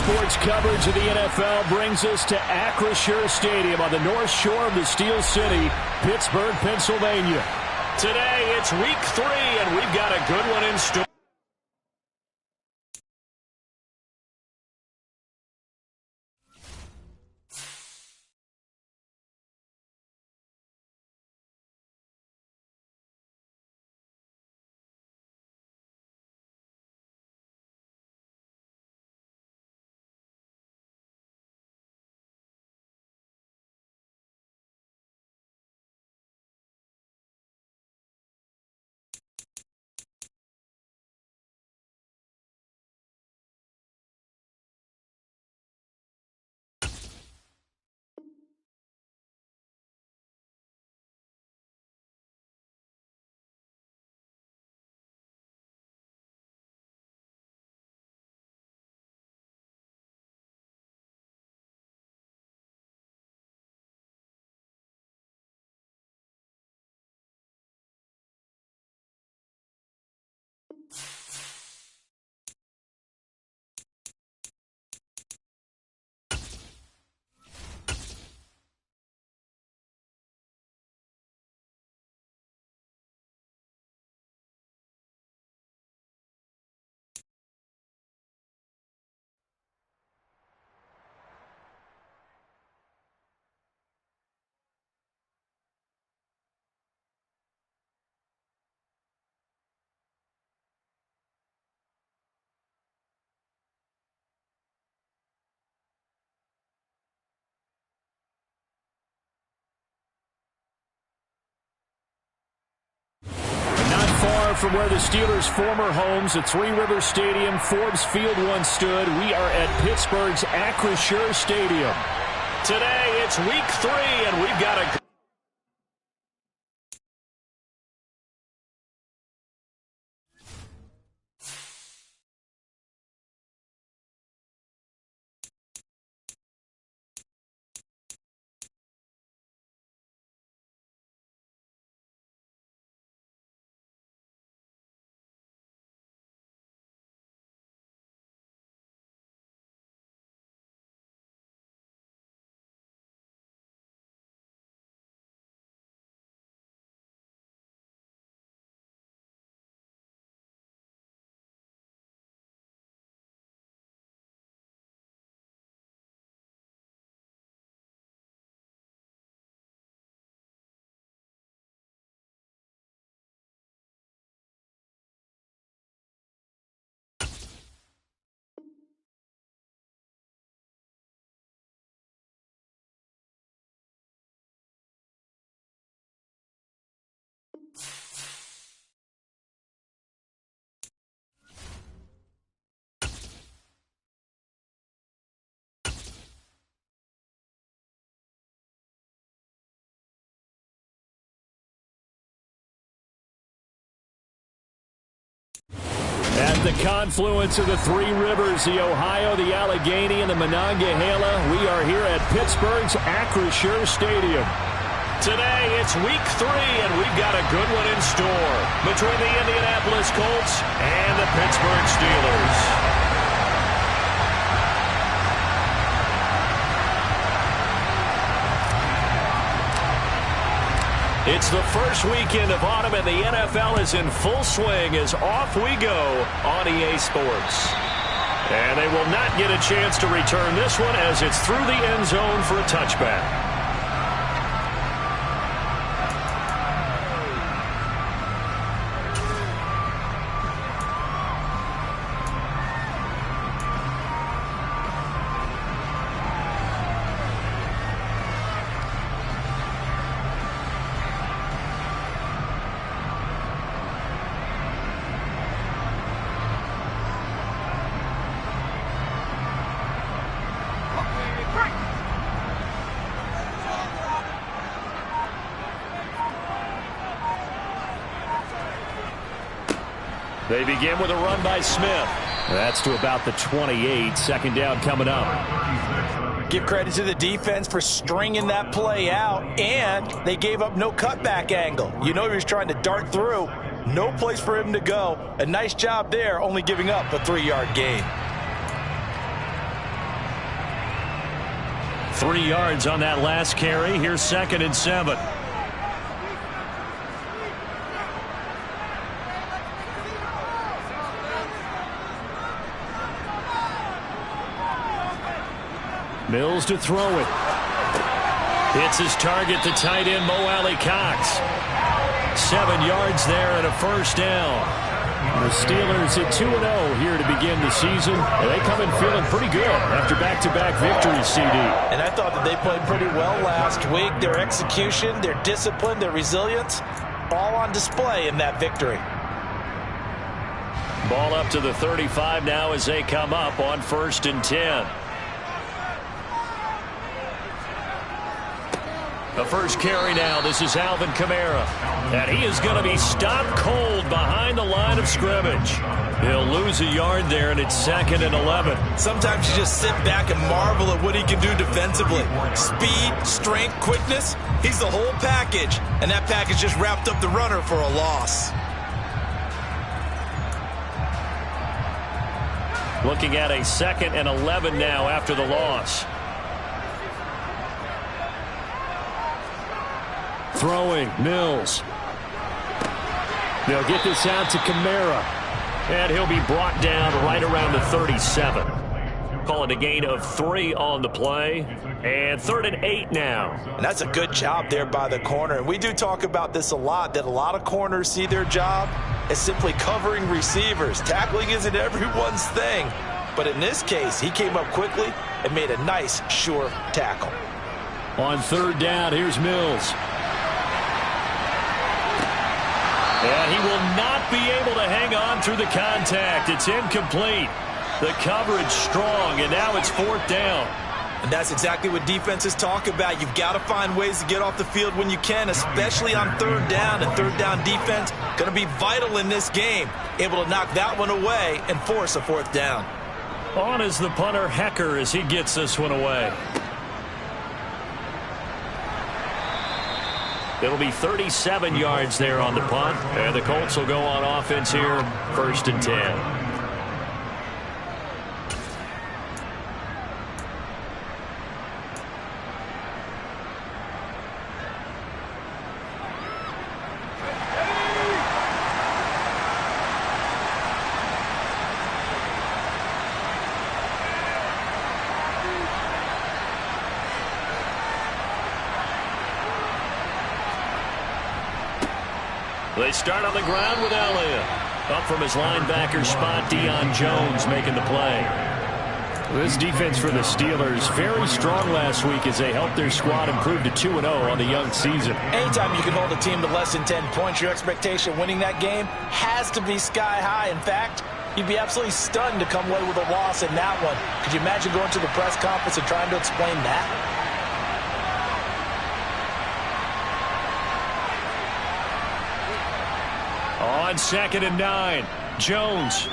Sports coverage of the NFL brings us to Acrisure Stadium on the north shore of the Steel City, Pittsburgh, Pennsylvania. Today, it's week 3, and we've got a good one in store. Far from where the Steelers' former homes at Three Rivers Stadium, Forbes Field once stood, we are at Pittsburgh's Acrisure Stadium. Today, it's week 3, and we've got a... At the confluence of the Three Rivers, the Ohio, the Allegheny, and the Monongahela, we are here at Pittsburgh's Acrisure Stadium. Today, it's week 3, and we've got a good one in store between the Indianapolis Colts and the Pittsburgh Steelers. It's the first weekend of autumn, and the NFL is in full swing as off we go on EA Sports. And they will not get a chance to return this one as it's through the end zone for a touchback. They begin with a run by Smith. That's to about the 28. Second down coming up. Give credit to the defense for stringing that play out, and they gave up no cutback angle. You know he was trying to dart through. No place for him to go. A nice job there, only giving up a 3-yard gain. 3 yards on that last carry. Here's 2nd and 7. Mills to throw it. Hits his target, the tight end, Mo Alley-Cox. 7 yards there and a first down. The Steelers at 2-0 here to begin the season. And they come in feeling pretty good after back-to-back victories, CD. And I thought that they played pretty well last week. Their execution, their discipline, their resilience, all on display in that victory. Ball up to the 35 now as they come up on 1st and 10. The first carry now. This is Alvin Kamara. And he is going to be stopped cold behind the line of scrimmage. He'll lose a yard there, and it's 2nd and 11. Sometimes you just sit back and marvel at what he can do defensively. Speed, strength, quickness. He's the whole package. And that package just wrapped up the runner for a loss. Looking at a 2nd and 11 now after the loss. Throwing, Mills. They'll get this out to Kamara. And he'll be brought down right around the 37. Call it a gain of 3 on the play. And 3rd and 8 now. And that's a good job there by the corner. And we do talk about this a lot, that a lot of corners see their job as simply covering receivers. Tackling isn't everyone's thing. But in this case, he came up quickly and made a nice, sure tackle. On 3rd down, here's Mills. And he will not be able to hang on through the contact. It's incomplete. The coverage strong, and now it's 4th down. And that's exactly what defenses talk about. You've got to find ways to get off the field when you can, especially on 3rd down. And 3rd down defense going to be vital in this game. Able to knock that one away and force a 4th down. On is the punter, Hecker, as he gets this one away. It'll be 37 yards there on the punt. And the Colts will go on offense here, 1st and 10. They start on the ground with Elliott. Up from his linebacker spot, Deion Jones making the play. This defense for the Steelers, very strong last week as they helped their squad improve to 2-0 on the young season. Anytime you can hold a team to less than 10 points, your expectation of winning that game has to be sky high. In fact, you'd be absolutely stunned to come away with a loss in that one. Could you imagine going to the press conference and trying to explain that? On 2nd and 9, Jones.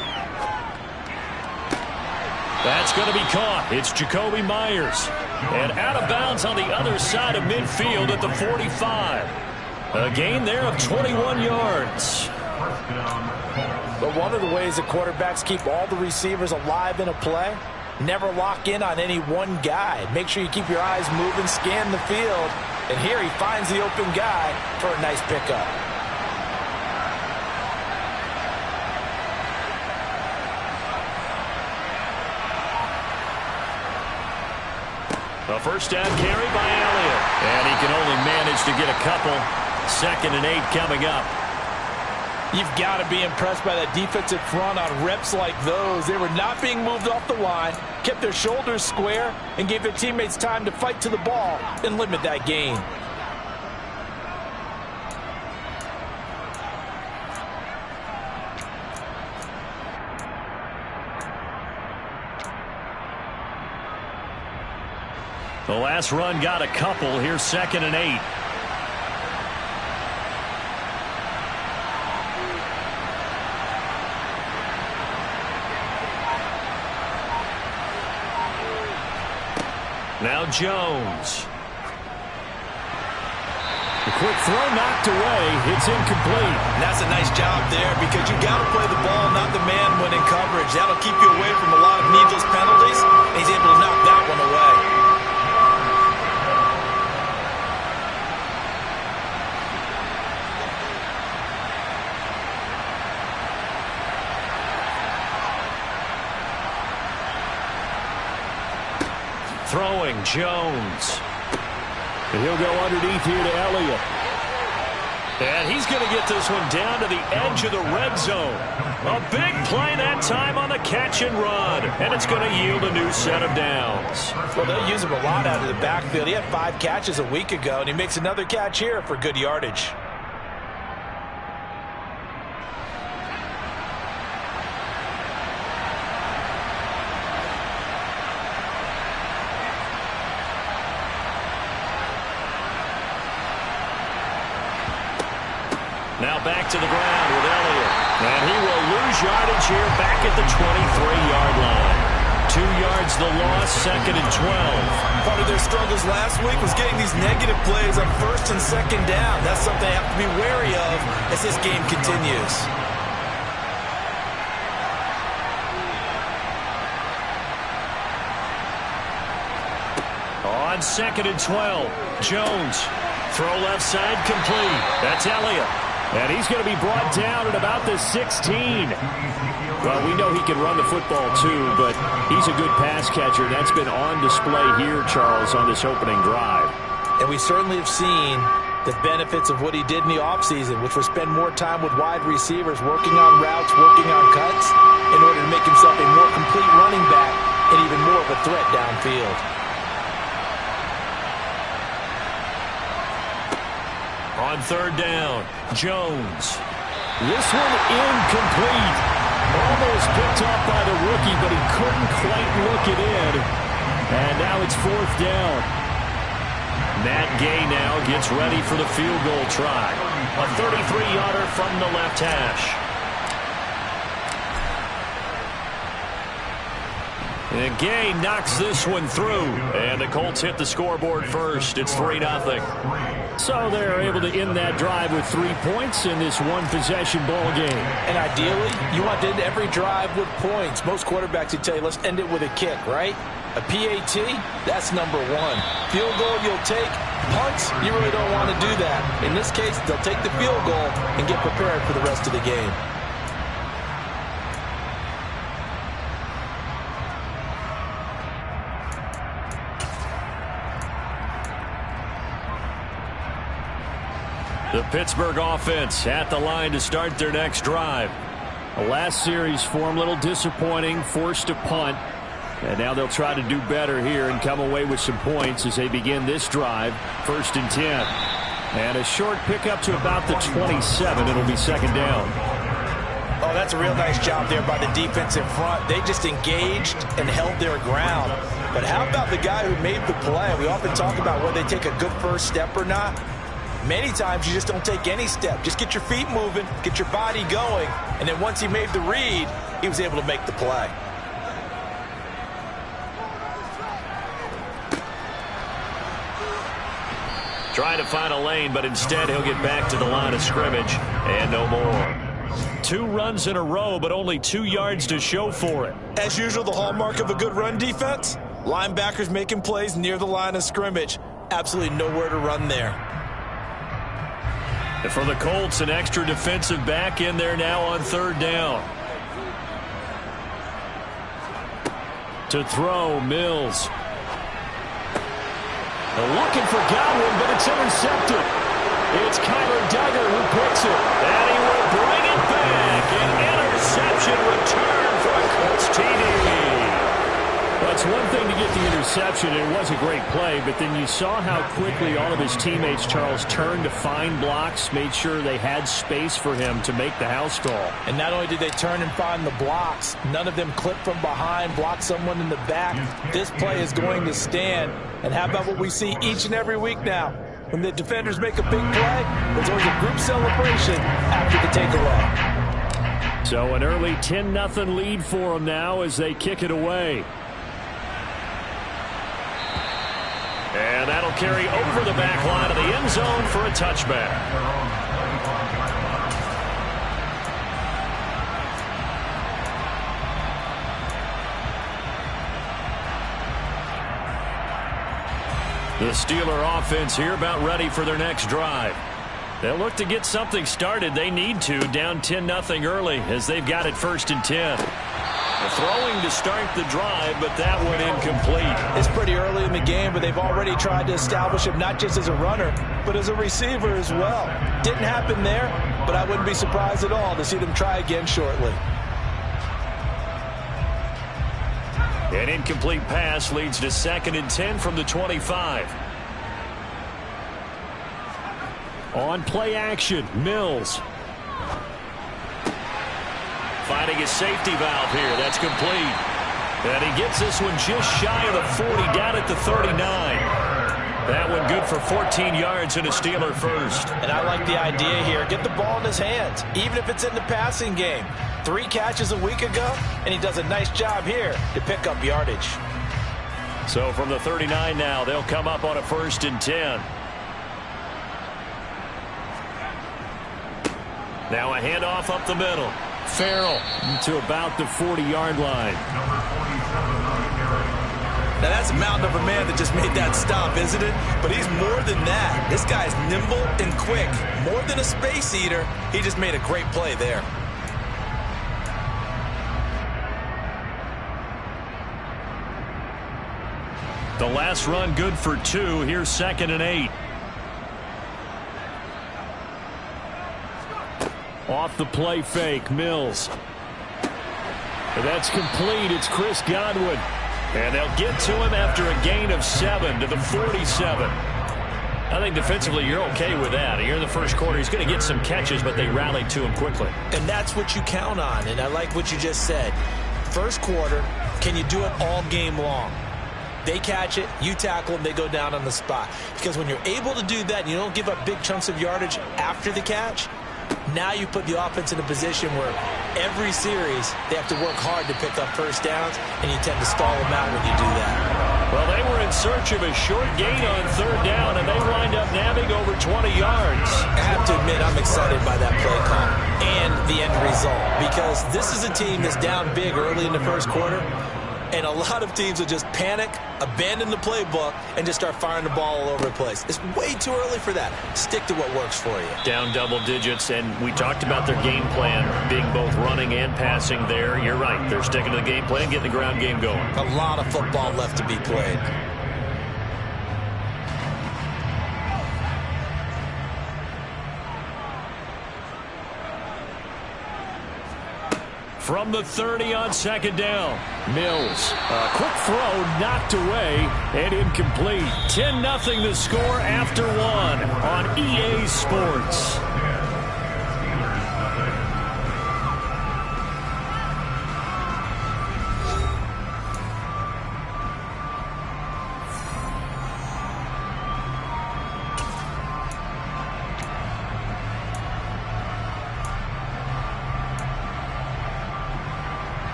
That's going to be caught. It's Jacoby Myers. And out of bounds on the other side of midfield at the 45. A gain there of 21 yards. But one of the ways that quarterbacks keep all the receivers alive in a play, never lock in on any one guy. Make sure you keep your eyes moving, scan the field. And here he finds the open guy for a nice pickup. A first down carry by Elliott. And he can only manage to get a couple. 2nd and 8 coming up. You've got to be impressed by that defensive front on reps like those. They were not being moved off the line, kept their shoulders square, and gave their teammates time to fight to the ball and limit that gain. The last run got a couple. Here's 2nd and 8. Now Jones. The quick throw knocked away. It's incomplete. And that's a nice job there because you got to play the ball, not the man when in coverage. That'll keep you away from a lot of needless penalties. And he's able to knock that one away. Throwing, Jones. And he'll go underneath here to Elliott. And he's going to get this one down to the edge of the red zone. A big play that time on the catch and run. And it's going to yield a new set of downs. Well, they'll use him a lot out of the backfield. He had 5 catches a week ago, and he makes another catch here for good yardage. Now back to the ground with Elliott. And he will lose yardage here back at the 23-yard line. 2 yards the loss, 2nd and 12. Part of their struggles last week was getting these negative plays on 1st and 2nd down. That's something they have to be wary of as this game continues. On 2nd and 12, Jones. Throw left side complete. That's Elliott. And he's going to be brought down at about the 16. Well, we know he can run the football too, but he's a good pass catcher. That's been on display here, Charles, on this opening drive. And we certainly have seen the benefits of what he did in the offseason, which was spend more time with wide receivers, working on routes, working on cuts, in order to make himself a more complete running back and even more of a threat downfield. On 3rd down, Jones. This one incomplete. Almost picked off by the rookie, but he couldn't quite look it in. And now it's 4th down. Matt Gay now gets ready for the field goal try. A 33-yarder from the left hash. And Gay knocks this one through. And the Colts hit the scoreboard first. It's 3-0. So they're able to end that drive with 3 points in this one-possession ball game. And ideally, you want to end every drive with points. Most quarterbacks would tell you, let's end it with a kick, right? A PAT, that's number 1. Field goal you'll take. Punts, you really don't want to do that. In this case, they'll take the field goal and get prepared for the rest of the game. The Pittsburgh offense at the line to start their next drive. The last series for them, a little disappointing, forced to punt. And now they'll try to do better here and come away with some points as they begin this drive. 1st and 10. And a short pickup to about the 27. It'll be 2nd down. Oh, that's a real nice job there by the defense in front. They just engaged and held their ground. But how about the guy who made the play? We often talk about whether they take a good first step or not. Many times you just don't take any step. Just get your feet moving, get your body going, and then once he made the read, he was able to make the play. Trying to find a lane, but instead he'll get back to the line of scrimmage, and no more. 2 runs in a row, but only 2 yards to show for it. As usual, the hallmark of a good run defense, linebackers making plays near the line of scrimmage. Absolutely nowhere to run there. For the Colts, an extra defensive back in there now on 3rd down. To throw, Mills. Looking for Godwin, but it's intercepted. It's Kyler Duggar who picks it. And he will bring it back. An interception return for a Colts TD. Well, it's one thing to get the interception. It was a great play, but then you saw how quickly all of his teammates, Charles, turned to find blocks, made sure they had space for him to make the house call. And not only did they turn and find the blocks, none of them clipped from behind, blocked someone in the back. This play is going to stand. And how about what we see each and every week now? When the defenders make a big play, there's always a group celebration after the takeaway. So an early 10-0 lead for them now as they kick it away. And that'll carry over the back line of the end zone for a touchback. The Steeler offense here about ready for their next drive. They'll look to get something started. They need to, down 10-0 early as they've got it 1st and 10. Throwing to start the drive, but that one incomplete. It's pretty early in the game, but they've already tried to establish him not just as a runner, but as a receiver as well. Didn't happen there, but I wouldn't be surprised at all to see them try again shortly. An incomplete pass leads to 2nd and 10 from the 25. On play action, Mills. Finding his safety valve here. That's complete. And he gets this one just shy of the 40, down at the 39. That one good for 14 yards and a Steeler first. And I like the idea here. Get the ball in his hands, even if it's in the passing game. 3 catches a week ago, and he does a nice job here to pick up yardage. So from the 39 now, they'll come up on a 1st and 10. Now a handoff up the middle. Farrell to about the 40-yard line. Now that's a mountain of a man that just made that stop, isn't it? But he's more than that. This guy's nimble and quick. More than a space eater. He just made a great play there. The last run good for 2. Here's 2nd and 8. Off the play fake, Mills. That's complete. It's Chris Godwin. And they'll get to him after a gain of 7 to the 47. I think defensively you're okay with that. You're in the first quarter. He's going to get some catches, but they rallied to him quickly. And that's what you count on, and I like what you just said. First quarter, can you do it all game long? They catch it, you tackle them, they go down on the spot. Because when you're able to do that and you don't give up big chunks of yardage after the catch, now you put the offense in a position where every series they have to work hard to pick up first downs, and you tend to stall them out when you do that. Well, they were in search of a short gain on 3rd down, and they wind up nabbing over 20 yards. I have to admit, I'm excited by that play call and the end result, because this is a team that's down big early in the first quarter, and a lot of teams will just panic, abandon the playbook, and just start firing the ball all over the place. It's way too early for that. Stick to what works for you. Down double digits, and we talked about their game plan being both running and passing there. You're right. They're sticking to the game plan, getting the ground game going. A lot of football left to be played. From the 30 on 2nd down, Mills. A quick throw knocked away and incomplete. 10-0 the score after 1 on EA Sports.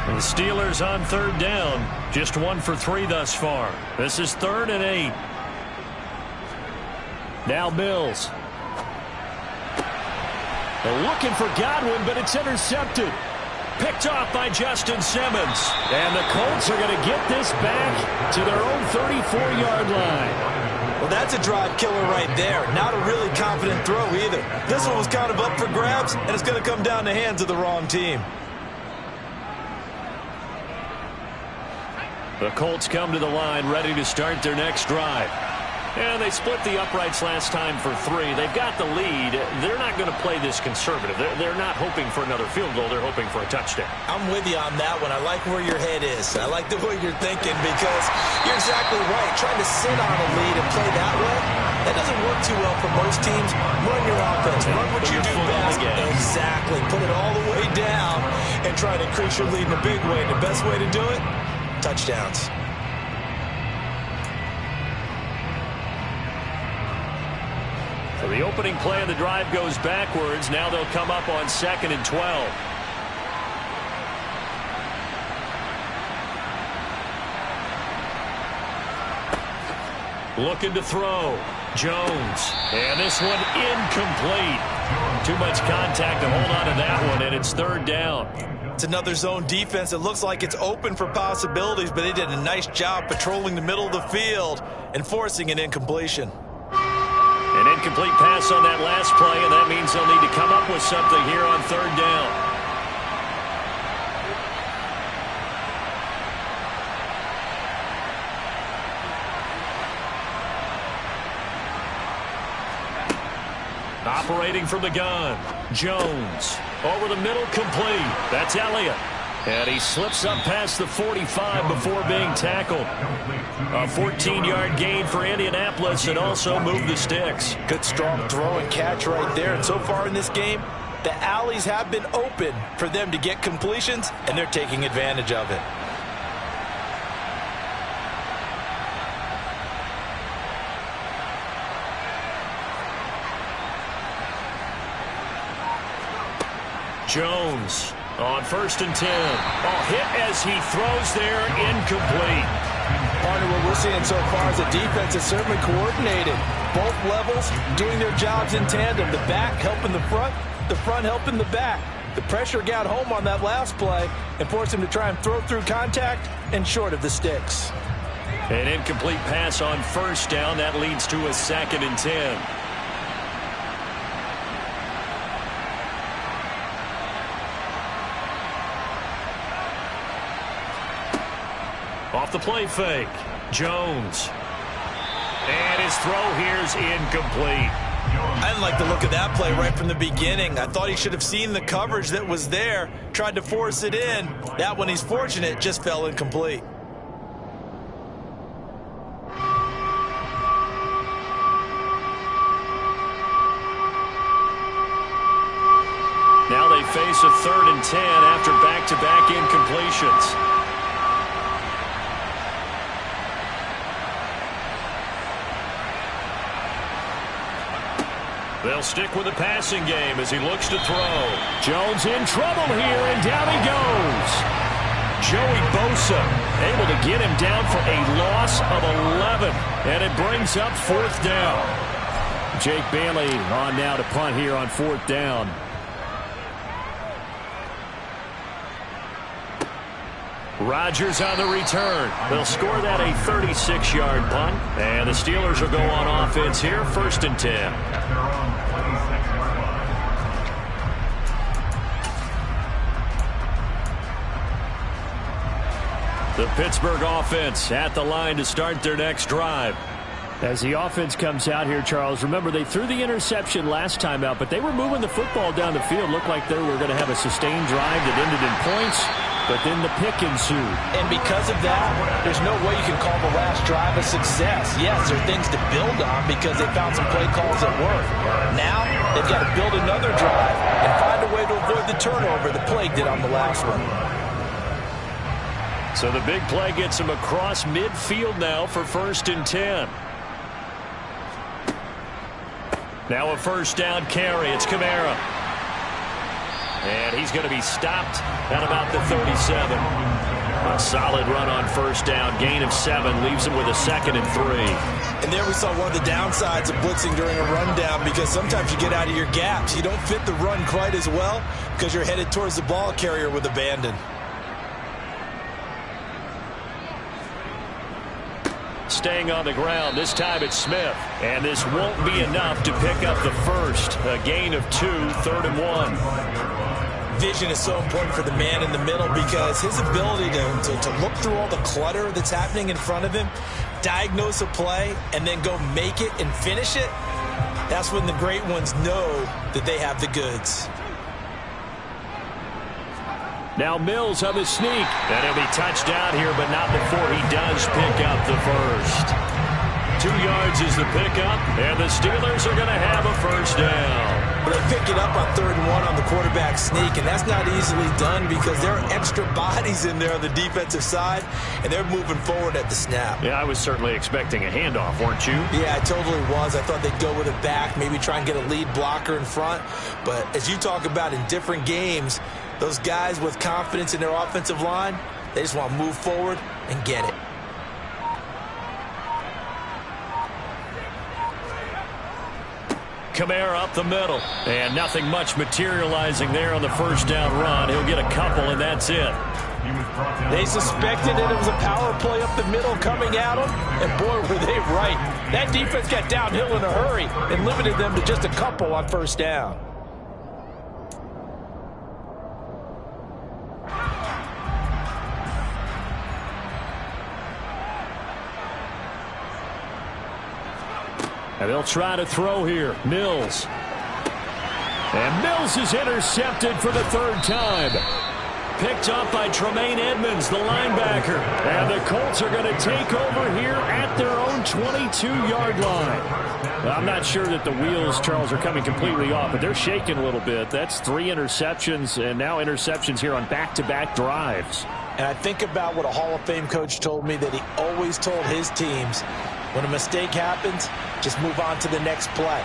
The Steelers on 3rd down. Just 1 for 3 thus far. This is 3rd and 8. Now Mills. They're looking for Godwin, but it's intercepted. Picked off by Justin Simmons. And the Colts are going to get this back to their own 34-yard line. Well, that's a drive killer right there. Not a really confident throw either. This one was kind of up for grabs, and it's going to come down the hands of the wrong team. The Colts come to the line ready to start their next drive. And they split the uprights last time for 3. They've got the lead. They're not going to play this conservative. They're not hoping for another field goal. They're hoping for a touchdown. I'm with you on that one. I like where your head is. I like the way you're thinking, because you're exactly right. Trying to sit on a lead and play that way, that doesn't work too well for most teams. Run your offense. Run what you do best. Exactly. Put it all the way down and try to increase your lead in a big way. And the best way to do it, touchdowns. So the opening play of the drive goes backwards. Now they'll come up on 2nd and 12. Looking to throw. Jones. And this one incomplete. Too much contact to hold on to that one, and it's 3rd down. It's another zone defense. It looks like it's open for possibilities, but they did a nice job patrolling the middle of the field and forcing an incompletion. An incomplete pass on that last play, and that means they'll need to come up with something here on 3rd down. Operating from the gun. Jones. Over the middle, complete. That's Elliott. And he slips up past the 45 before being tackled. A 14-yard gain for Indianapolis and also moved the sticks. Good strong throw and catch right there. And so far in this game, the alleys have been open for them to get completions, and they're taking advantage of it. Jones on 1st and 10. Hit as he throws there, incomplete. Partner, what we're seeing so far is the defense is certainly coordinated. Both levels doing their jobs in tandem. The back helping the front helping the back. The pressure got home on that last play and forced him to try and throw through contact and short of the sticks. An incomplete pass on 1st down. That leads to a 2nd and 10. Off the play fake. Jones. And his throw here's incomplete. I didn't like the look of that play right from the beginning. I thought he should have seen the coverage that was there, tried to force it in. That one, he's fortunate, just fell incomplete. Now they face a 3rd and 10 after back-to-back incompletions. They'll stick with the passing game as he looks to throw. Jones in trouble here, and down he goes. Joey Bosa able to get him down for a loss of 11, and it brings up 4th down. Jake Bailey on now to punt here on 4th down. Rodgers on the return. They'll score that a 36-yard punt, and the Steelers will go on offense here, 1st and 10. The Pittsburgh offense at the line to start their next drive. As the offense comes out here, Charles, remember they threw the interception last time out, but they were moving the football down the field. Looked like they were going to have a sustained drive that ended in points, but then the pick ensued. And because of that, there's no way you can call the last drive a success. Yes, there are things to build on because they found some play calls that work. Now, they've got to build another drive and find a way to avoid the turnover the plague did on the last one. So the big play gets him across midfield now for 1st and 10. Now a 1st down carry. It's Kamara. And he's going to be stopped at about the 37. A solid run on 1st down. Gain of 7 leaves him with a 2nd and 3. And there we saw one of the downsides of blitzing during a rundown, because sometimes you get out of your gaps. You don't fit the run quite as well because you're headed towards the ball carrier with abandon. Staying on the ground. This time it's Smith. And this won't be enough to pick up the first. A gain of 2, 3rd and 1. Vision is so important for the man in the middle, because his ability to look through all the clutter that's happening in front of him, diagnose a play, and then go make it and finish it, that's when the great ones know that they have the goods. Now Mills on the sneak. And he'll be touched down here, but not before he does pick up the first. 2 yards is the pickup, and the Steelers are going to have a 1st down. But they pick it up on 3rd and 1 on the quarterback sneak, and that's not easily done because there are extra bodies in there on the defensive side, and they're moving forward at the snap. Yeah, I was certainly expecting a handoff, weren't you? Yeah, I totally was. I thought they'd go with it back, maybe try and get a lead blocker in front. But as you talk about in different games, those guys with confidence in their offensive line, they just want to move forward and get it. Kamara up the middle, and nothing much materializing there on the 1st down run. He'll get a couple, and that's it. They suspected that it was a power play up the middle coming at them, and boy, were they right. That defense got downhill in a hurry and limited them to just a couple on 1st down. And they'll try to throw here. Mills. And Mills is intercepted for the third time. Picked up by Tremaine Edmonds, the linebacker. And the Colts are going to take over here at their own 22-yard line. I'm not sure that the wheels, Charles, are coming completely off, but they're shaking a little bit. That's 3 interceptions, and now interceptions here on back-to-back drives. And I think about what a Hall of Fame coach told me, that he always told his teams, when a mistake happens, just move on to the next play.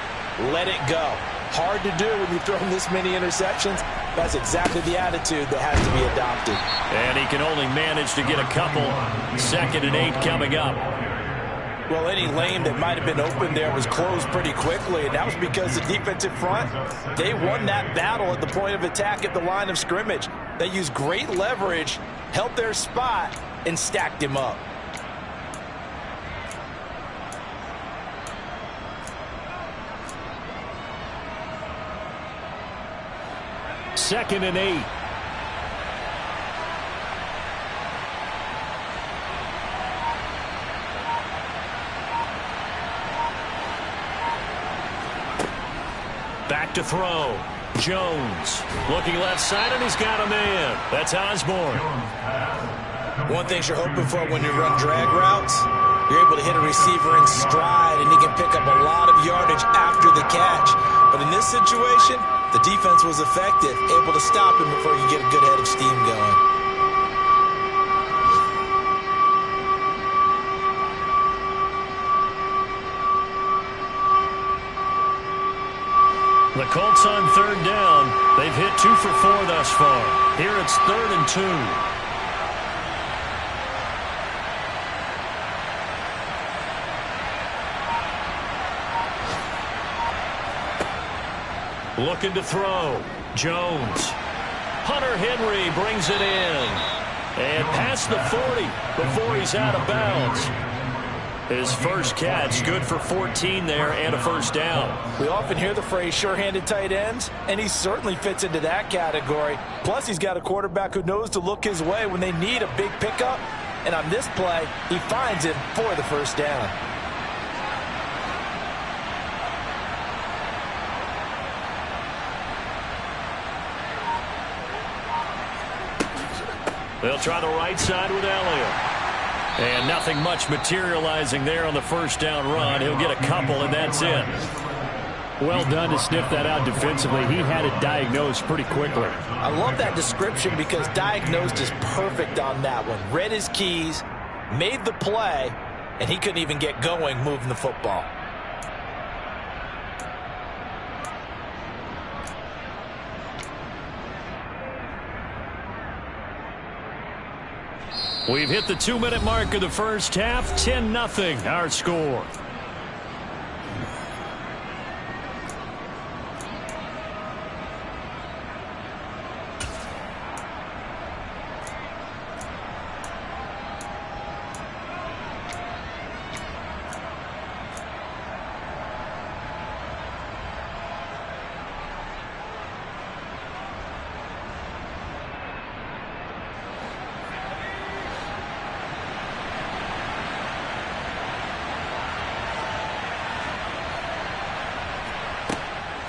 Let it go. Hard to do when you throw this many interceptions. That's exactly the attitude that has to be adopted. And he can only manage to get a couple. 2nd and 8 coming up. Well, any lane that might have been open there was closed pretty quickly, and that was because the defensive front, they won that battle at the point of attack at the line of scrimmage. They used great leverage, held their spot, and stacked him up. Second and 8. Back to throw. Jones looking left side, and he's got a man. That's Osborne. One thing you're hoping for when you run drag routes, you're able to hit a receiver in stride, and he can pick up a lot of yardage after the catch. But in this situation, the defense was effective, able to stop him before you get a good head of steam going. The Colts on 3rd down. They've hit 2 for 4 thus far. Here it's 3rd and 2. Looking to throw. Jones. Hunter Henry brings it in. And past the 40 before he's out of bounds. His first catch, good for 14 there and a first down. We often hear the phrase sure-handed tight ends, and he certainly fits into that category. Plus, he's got a quarterback who knows to look his way when they need a big pickup. And on this play, he finds it for the first down. They'll try the right side with Elliott. And nothing much materializing there on the first down run. He'll get a couple, and that's it. Well done to sniff that out defensively. He had it diagnosed pretty quickly. I love that description because diagnosed is perfect on that one. Read his keys, made the play, and he couldn't even get going moving the football. We've hit the 2-minute mark of the first half. 10-0 our score.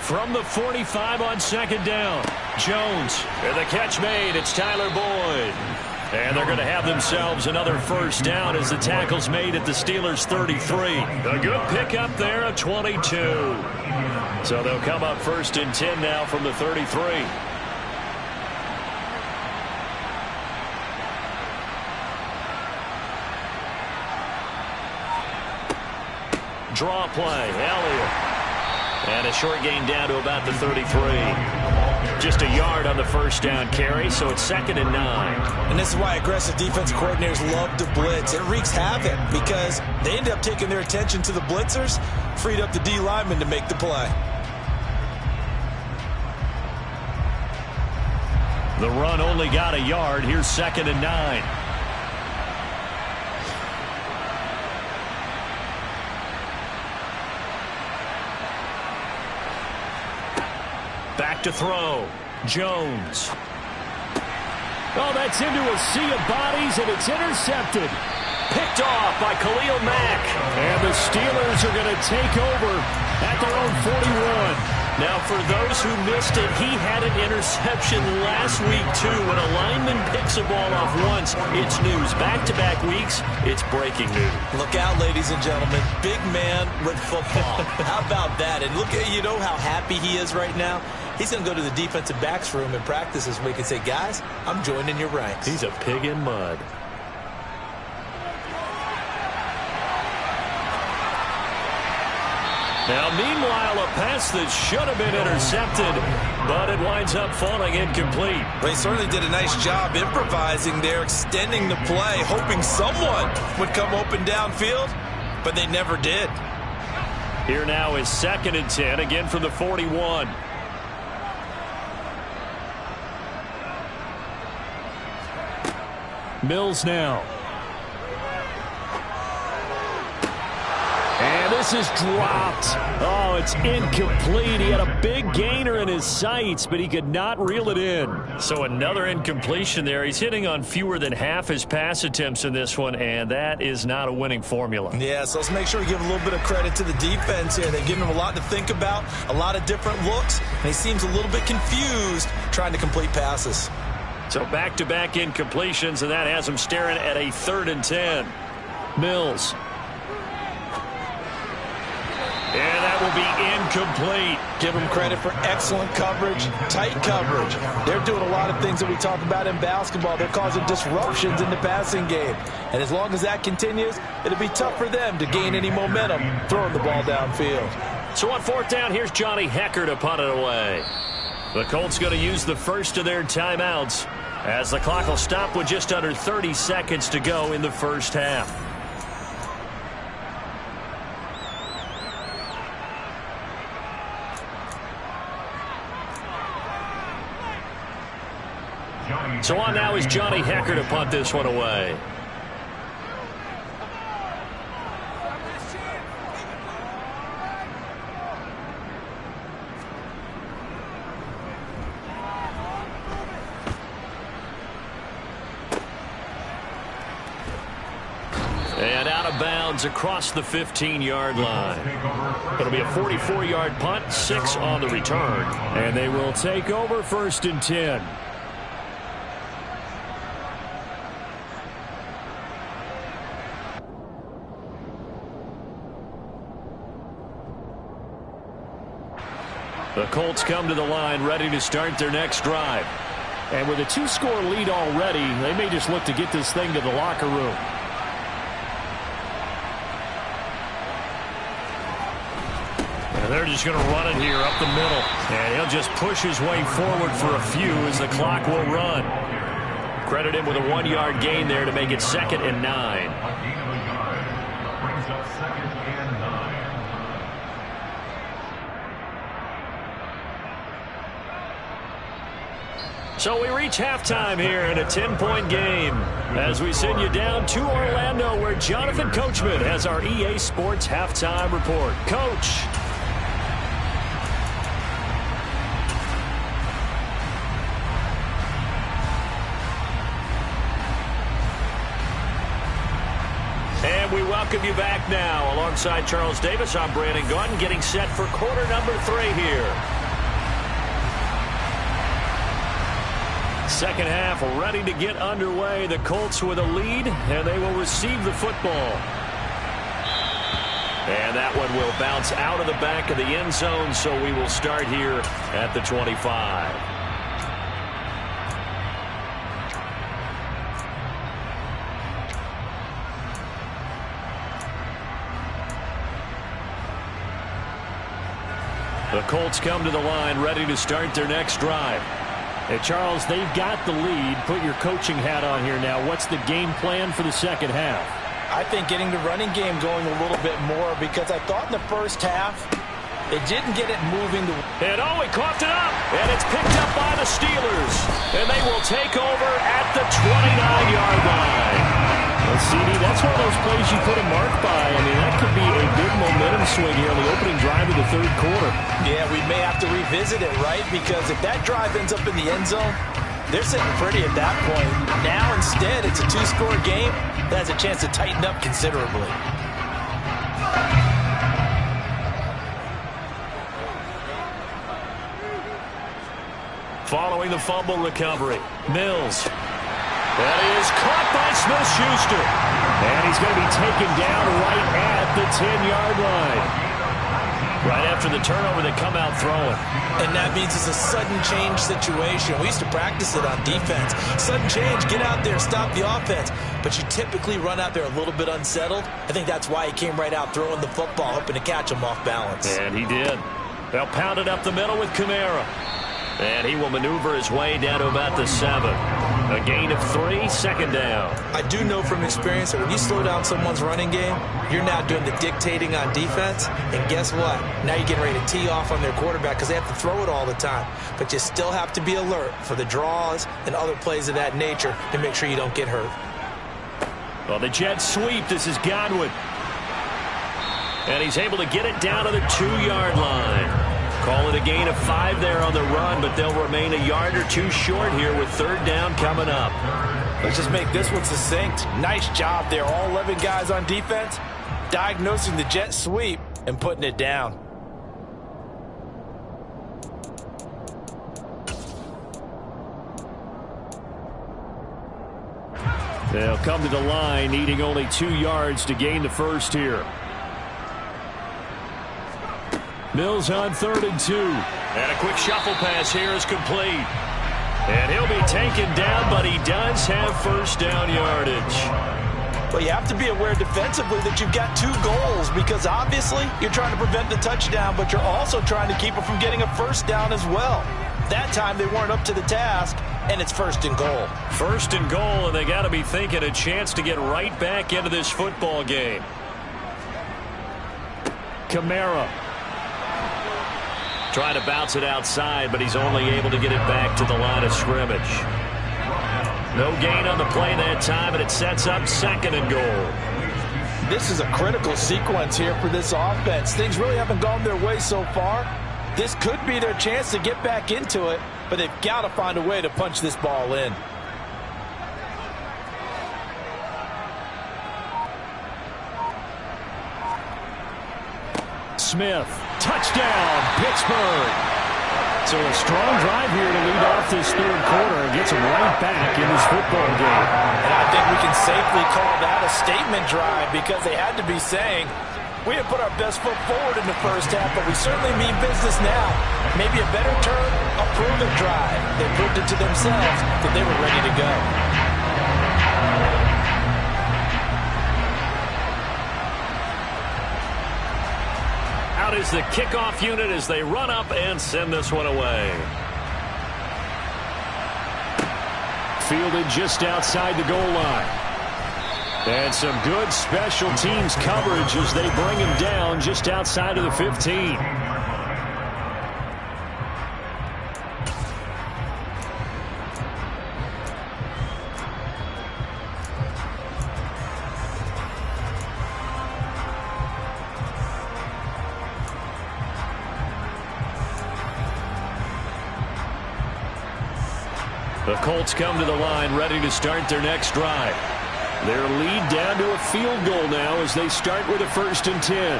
From the 45 on 2nd down. Jones. And the catch made. It's Tyler Boyd. And they're going to have themselves another first down as the tackle's made at the Steelers' 33. A good pickup there of 22. So they'll come up 1st and 10 now from the 33. Draw play. Elliott. And a short gain down to about the 33. Just a yard on the first down carry, so it's 2nd and 9. And this is why aggressive defense coordinators love to blitz. It wreaks havoc because they end up taking their attention to the blitzers, freed up the D lineman to make the play. The run only got a yard. Here's 2nd and 9. Back to throw. Jones. Oh, that's into a sea of bodies, and it's intercepted. Picked off by Khalil Mack. And the Steelers are going to take over at their own 41. Now, for those who missed it, he had an interception last week, too. When a lineman picks a ball off once, it's news. Back-to-back weeks, it's breaking news. Look out, ladies and gentlemen. Big man with football. How about that? And look at, you know how happy he is right now? He's going to go to the defensive backs room and practice this week and say, guys, I'm joining your ranks. He's a pig in mud. Now, meanwhile, a pass that should have been intercepted, but it winds up falling incomplete. Well, he certainly did a nice job improvising there, extending the play, hoping someone would come open downfield, but they never did. Here now is 2nd and 10, again from the 41. Mills now. And this is dropped. Oh, it's incomplete. He had a big gainer in his sights, but he could not reel it in. So another incompletion there. He's hitting on fewer than half his pass attempts in this one, and that is not a winning formula. Yeah, so let's make sure we give a little bit of credit to the defense here. They've given him a lot to think about, a lot of different looks, and he seems a little bit confused trying to complete passes. So back-to-back incompletions, and that has him staring at a 3rd and 10. Mills. And that will be incomplete. Give them credit for excellent coverage, tight coverage. They're doing a lot of things that we talk about in basketball. They're causing disruptions in the passing game. And as long as that continues, it'll be tough for them to gain any momentum throwing the ball downfield. So on 4th down, here's Johnny Hecker to punt it away. The Colts going to use the first of their timeouts as the clock will stop with just under 30 seconds to go in the first half. So on now is Johnny Hecker to punt this one away. And out of bounds across the 15-yard line. It'll be a 44-yard punt, 6 on the return. And they will take over 1st and 10. The Colts come to the line ready to start their next drive. And with a 2-score lead already, they may just look to get this thing to the locker room. And they're just going to run it here up the middle. And he'll just push his way forward for a few as the clock will run. Credit him with a 1-yard gain there to make it 2nd and 9. So we reach halftime here in a 10-point game as we send you down to Orlando where Jonathan Coachman has our EA Sports halftime report. Coach. And we welcome you back now. Alongside Charles Davis, I'm Brandon Gaudin getting set for quarter number 3 here. Second half ready to get underway. The Colts with a lead, and they will receive the football. And that one will bounce out of the back of the end zone, so we will start here at the 25. The Colts come to the line ready to start their next drive. Hey, Charles, they've got the lead. Put your coaching hat on here now. What's the game plan for the second half? I think getting the running game going a little bit more because I thought in the first half they didn't get it moving. And oh, he coughed it up. And it's picked up by the Steelers. And they will take over at the 29-yard line. Well, CD, that's one of those plays you put a mark by. I mean, that could be a big momentum swing here on the opening drive of the 3rd quarter. Yeah, we may have to revisit it, right? Because if that drive ends up in the end zone, they're sitting pretty at that point. Now, instead, it's a 2-score game that has a chance to tighten up considerably. following the fumble recovery. Mills. That is caught by Smith-Schuster. And he's going to be taken down right at the 10-yard line. Right after the turnover, they come out throwing. And that means it's a sudden change situation. We used to practice it on defense. Sudden change, get out there, stop the offense. But you typically run out there a little bit unsettled. I think that's why he came right out throwing the football, hoping to catch him off balance. And he did. They'll pound it up the middle with Kamara. And he will maneuver his way down to about the 7. A gain of 3, second down. I do know from experience that when you slow down someone's running game, you're now doing the dictating on defense. And guess what? Now you're getting ready to tee off on their quarterback because they have to throw it all the time. But you still have to be alert for the draws and other plays of that nature to make sure you don't get hurt. Well, the jet sweep. This is Godwin. And he's able to get it down to the 2-yard line. Call it a gain of 5 there on the run, but they'll remain a yard or 2 short here with third down coming up. Let's just make this one succinct. Nice job there, all 11 guys on defense, diagnosing the jet sweep and putting it down. They'll come to the line, needing only 2 yards to gain the first here. Mills on 3rd and 2. And a quick shuffle pass here is complete. And he'll be taken down, but he does have first down yardage. Well, you have to be aware defensively that you've got 2 goals because obviously you're trying to prevent the touchdown, but you're also trying to keep it from getting a first down as well. That time they weren't up to the task, and it's 1st and goal. 1st and goal, and they got to be thinking a chance to get right back into this football game. Kamara. Trying to bounce it outside, but he's only able to get it back to the line of scrimmage. No gain on the play that time, and it sets up 2nd and goal. This is a critical sequence here for this offense. Things really haven't gone their way so far. This could be their chance to get back into it, but they've got to find a way to punch this ball in. Smith, touchdown, Pittsburgh. So a strong drive here to lead off this 3rd quarter and gets him right back in this football game. And I think we can safely call that a statement drive because they had to be saying, we have put our best foot forward in the first half, but we certainly mean business now. Maybe a better term, a proven drive. They proved it to themselves that they were ready to go. Out is the kickoff unit as they run up and send this one away. Fielded just outside the goal line. And some good special teams coverage as they bring him down just outside of the 15. The Colts come to the line ready to start their next drive. Their lead down to a field goal now as they start with a 1st and 10.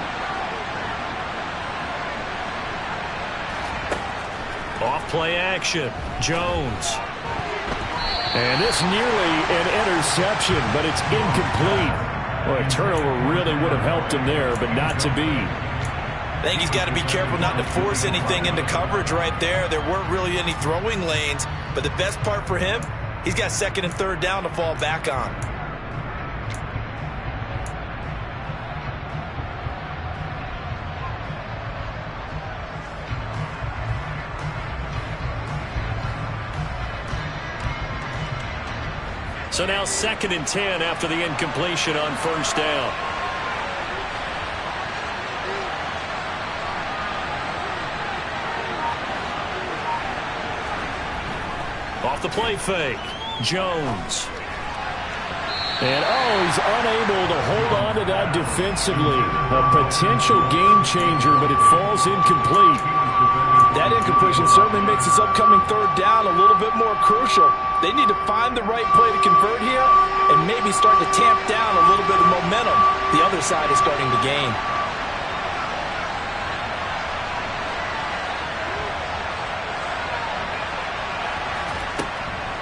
Off play action. Jones. And this nearly an interception, but it's incomplete. Well, a turnover really would have helped him there, but not to be. I think he's got to be careful not to force anything into coverage right there. There weren't really any throwing lanes, but the best part for him, he's got 2nd and 3rd down to fall back on. So now 2nd and 10 after the incompletion on 1st down. Off the play fake, Jones. And he's unable to hold on to that defensively. A potential game changer, but it falls incomplete. That incompletion certainly makes this upcoming 3rd down a little bit more crucial. They need to find the right play to convert here and maybe start to tamp down a little bit of momentum the other side is starting to gain.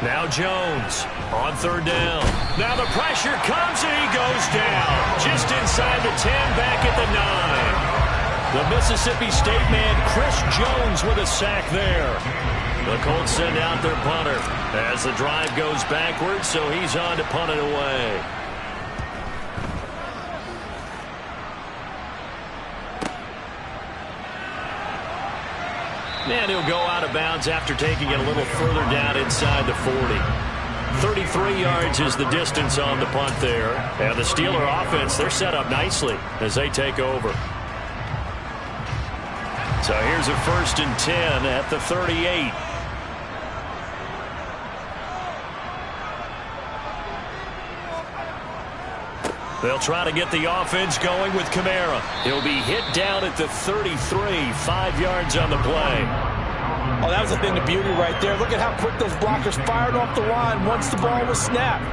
Now Jones on third down. Now the pressure comes and he goes down. Just inside the 10, back at the 9. The Mississippi State man, Chris Jones, with a sack there. The Colts send out their punter as the drive goes backwards, so he's on to punt it away. And he'll go out of bounds after taking it a little further down inside the 40. 33 yards is the distance on the punt there. And the Steeler offense, they're set up nicely as they take over. So here's a 1st and 10 at the 38. They'll try to get the offense going with Kamara. He'll be hit down at the 33, 5 yards on the play. Oh, that was a thing of beauty right there. Look at how quick those blockers fired off the line once the ball was snapped.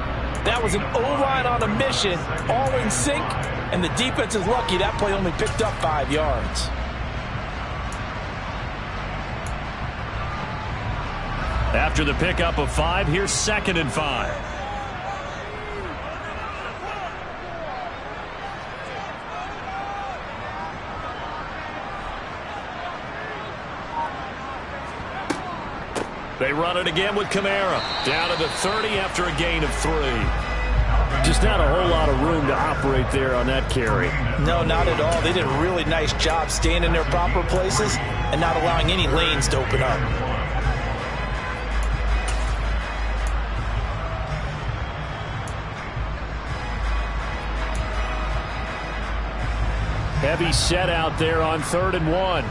That was an O-line on a mission, all in sync, and the defense is lucky that play only picked up 5 yards. After the pickup of 5, here's 2nd and 5. They run it again with Kamara. Down to the 30 after a gain of 3. Just not a whole lot of room to operate there on that carry. No, not at all. They did a really nice job staying in their proper places and not allowing any lanes to open up. Heavy set out there on 3rd and 1.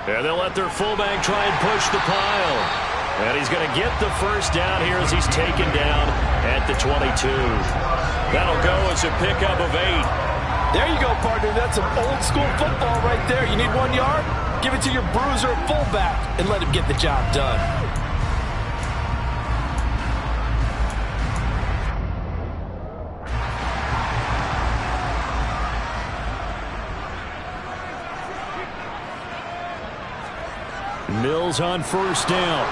And they'll let their fullback try and push the pile. And he's going to get the 1st down here as he's taken down at the 22. That'll go as a pickup of 8. There you go, partner. That's some old school football right there. You need 1 yard? Give it to your bruiser fullback and let him get the job done. Mills on 1st down.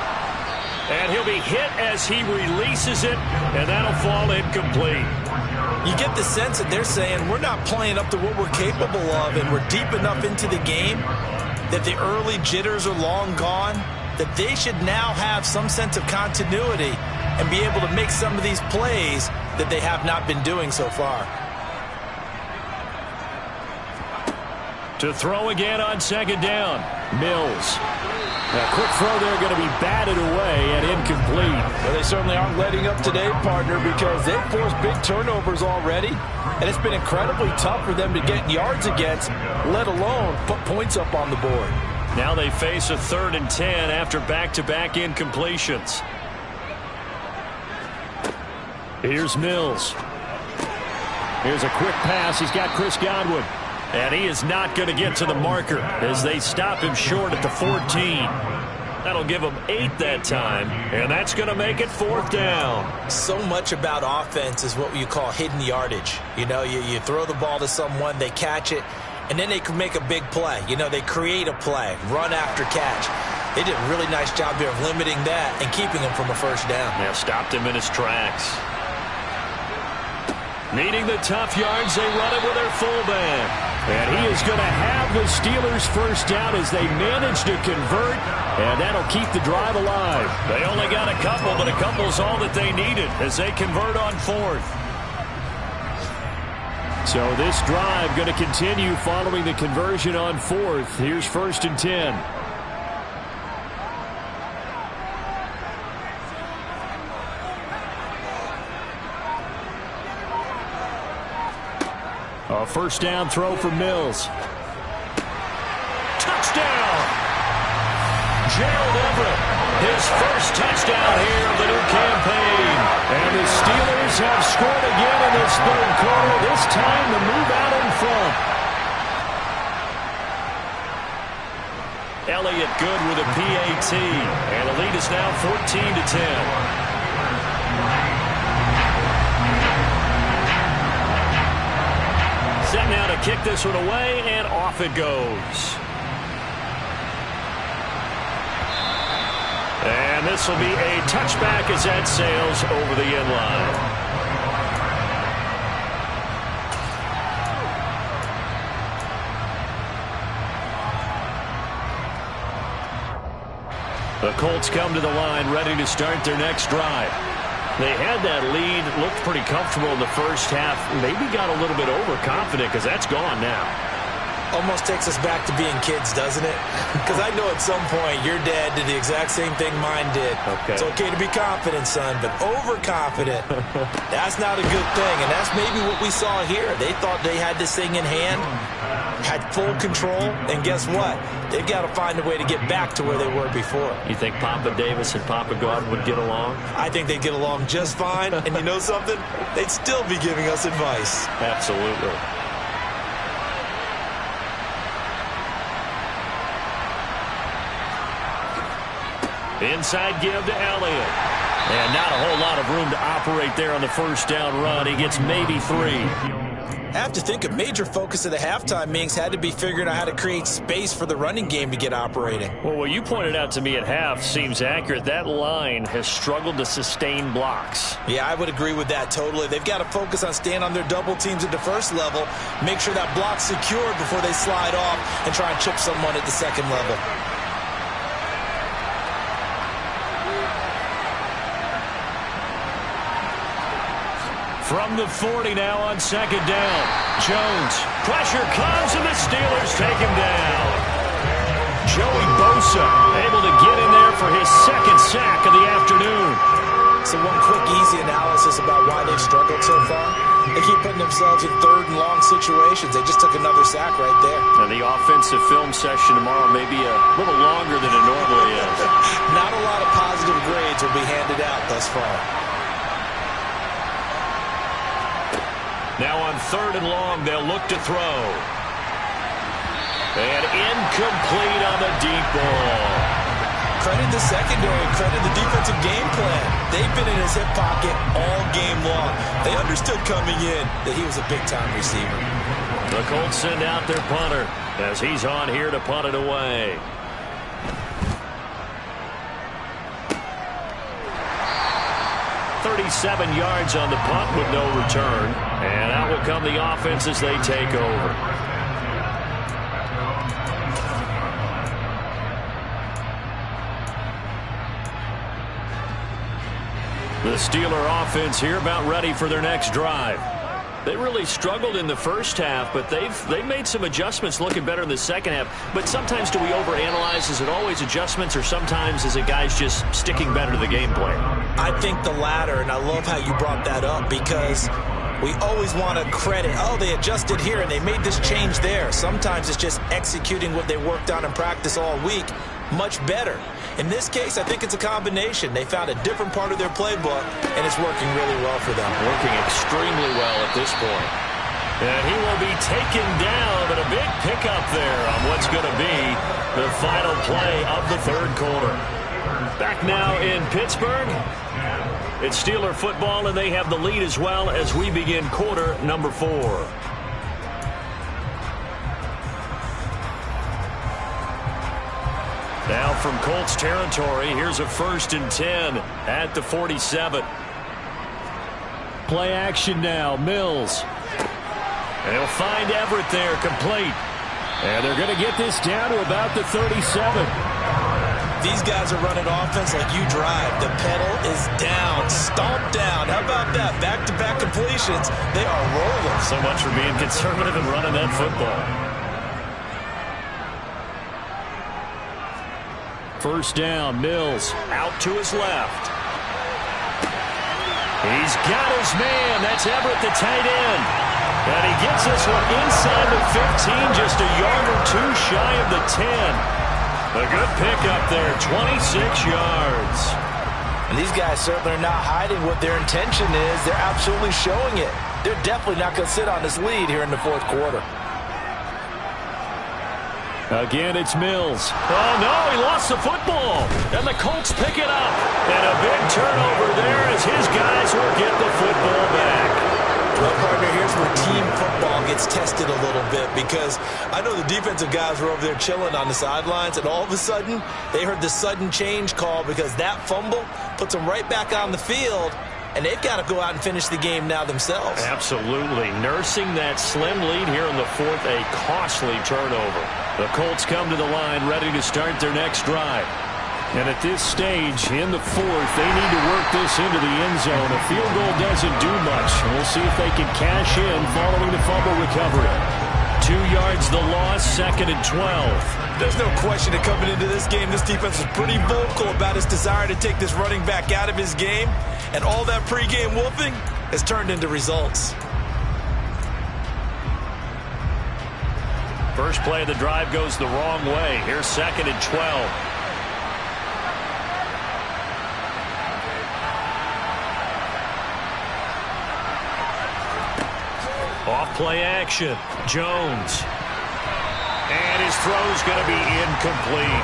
And he'll be hit as he releases it, and that'll fall incomplete. You get the sense that they're saying we're not playing up to what we're capable of, and we're deep enough into the game that the early jitters are long gone, that they should now have some sense of continuity and be able to make some of these plays that they have not been doing so far. To throw again on 2nd down, Mills. A quick throw there going to be batted away and incomplete. Well, they certainly aren't letting up today, partner, because they've forced big turnovers already, and it's been incredibly tough for them to get yards against, let alone put points up on the board. Now they face a 3rd and 10 after back-to-back incompletions. Here's Mills. Here's a quick pass. He's got Chris Godwin. And he is not going to get to the marker as they stop him short at the 14. That'll give him 8 that time, and that's going to make it 4th down. So much about offense is what you call hidden yardage. You know, you throw the ball to someone, they catch it, and then they can make a big play. You know, they create a play, run after catch. They did a really nice job there of limiting that and keeping him from a 1st down. Yeah, stopped him in his tracks. Needing the tough yards, they run it with their fullback. And he is going to have the Steelers' 1st down as they manage to convert, and that'll keep the drive alive. They only got a couple, but a couple's all that they needed as they convert on 4th. So this drive going to continue following the conversion on 4th. Here's 1st and 10. A 1st down throw for Mills. Touchdown! Gerald Everett, his 1st touchdown here of the new campaign. And the Steelers have scored again in this 3rd quarter. This time the move out in front. Elliott good with a PAT. And the lead is now 14-10. Set now to kick this one away, and off it goes. And this will be a touchback as that sails over the end line. The Colts come to the line ready to start their next drive. They had that lead, looked pretty comfortable in the first half, maybe got a little bit overconfident because that's gone now. Almost takes us back to being kids, doesn't it? Because I know at some point your dad did the exact same thing mine did. Okay. It's okay to be confident, son, but overconfident, that's not a good thing. And that's maybe what we saw here. They thought they had this thing in hand, had full control, and guess what? They've got to find a way to get back to where they were before. You think Papa Davis and Papa God would get along? I think they'd get along just fine. And you know something? They'd still be giving us advice. Absolutely. Inside give to Elliott. And not a whole lot of room to operate there on the first down run. He gets maybe 3. I have to think a major focus of the halftime meetings had to be figuring out how to create space for the running game to get operating. Well, what you pointed out to me at half seems accurate. That line has struggled to sustain blocks. Yeah, I would agree with that totally. They've got to focus on staying on their double teams at the first level, make sure that block's secured before they slide off and try and chip someone at the second level. From the 40 now on second down. Jones. Pressure comes, and the Steelers take him down. Joey Bosa able to get in there for his second sack of the afternoon. So one quick, easy analysis about why they've struggled so far. They keep putting themselves in third and long situations. They just took another sack right there. And the offensive film session tomorrow may be a little longer than it normally is. Not a lot of positive grades will be handed out thus far. Now on third and long, they'll look to throw. And incomplete on the deep ball. Credit the secondary, credit the defensive game plan. They've been in his hip pocket all game long. They understood coming in that he was a big-time receiver. The Colts send out their punter as he's on here to punt it away. .37 yards on the punt with no return. And out will come the offense as they take over. The Steeler offense here about ready for their next drive. They really struggled in the first half, but they've made some adjustments looking better in the second half. But sometimes do we overanalyze? Is it always adjustments, or sometimes is it guys just sticking better to the game plan? I think the latter, and I love how you brought that up because we always want to credit, oh, they adjusted here and they made this change there. Sometimes it's just executing what they worked on in practice all week much better. In this case, I think it's a combination. They found a different part of their playbook, and it's working really well for them. Working extremely well at this point. And he will be taken down, but a big pickup there on what's going to be the final play of the third quarter. Back now in Pittsburgh. It's Steeler football, and they have the lead as well as we begin quarter number 4. Now from Colts territory, here's a 1st and 10 at the 47. Play action now, Mills. And he'll find Everett there, complete. And they're going to get this down to about the 37. These guys are running offense like you drive. The pedal is down, stomped down. How about that? Back-to-back completions. They are rolling. So much for being conservative and running that football. 1st down, Mills out to his left. He's got his man. That's Everett, the tight end. And he gets this one inside the 15, just a yard or two shy of the 10. A good pickup there, 26 yards. And these guys certainly are not hiding what their intention is. They're absolutely showing it. They're definitely not going to sit on this lead here in the fourth quarter. Again, it's Mills. Oh, no, he lost the football. And the Colts pick it up. And a big turnover there as his guys will get the football back. Well, partner, here's where team football gets tested a little bit, because I know the defensive guys were over there chilling on the sidelines, and all of a sudden, they heard the sudden change call because that fumble puts them right back on the field, and they've got to go out and finish the game now themselves. Absolutely. Nursing that slim lead here in the fourth, a costly turnover. The Colts come to the line ready to start their next drive. And at this stage, in the fourth, they need to work this into the end zone. A field goal doesn't do much. We'll see if they can cash in following the fumble recovery. 2 yards the loss, 2nd and 12. There's no question that coming into this game, this defense was pretty vocal about its desire to take this running back out of his game. And all that pregame wolfing has turned into results. First play of the drive goes the wrong way. Here's 2nd and 12. Off play action. Jones. And his throw's going to be incomplete.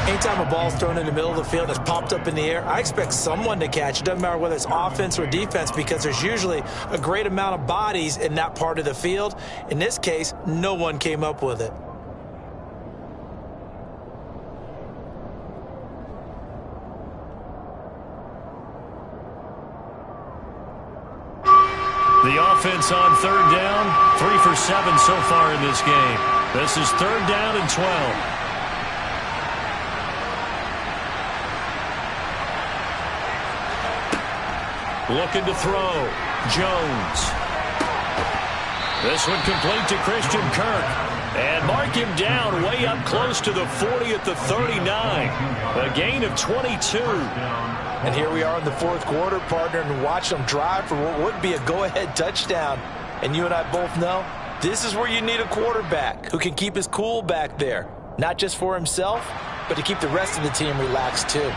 Anytime a ball's thrown in the middle of the field that's popped up in the air, I expect someone to catch. It doesn't matter whether it's offense or defense, because there's usually a great amount of bodies in that part of the field. In this case, no one came up with it. The offense on 3rd down, 3 for 7 so far in this game. This is 3rd down and 12. Looking to throw. Jones. This one complete to Christian Kirk. And mark him down way up close to the 40 at the 39. A gain of 22. And here we are in the fourth quarter, partner, and watch them drive for what would be a go-ahead touchdown. And you and I both know this is where you need a quarterback who can keep his cool back there, not just for himself, but to keep the rest of the team relaxed too.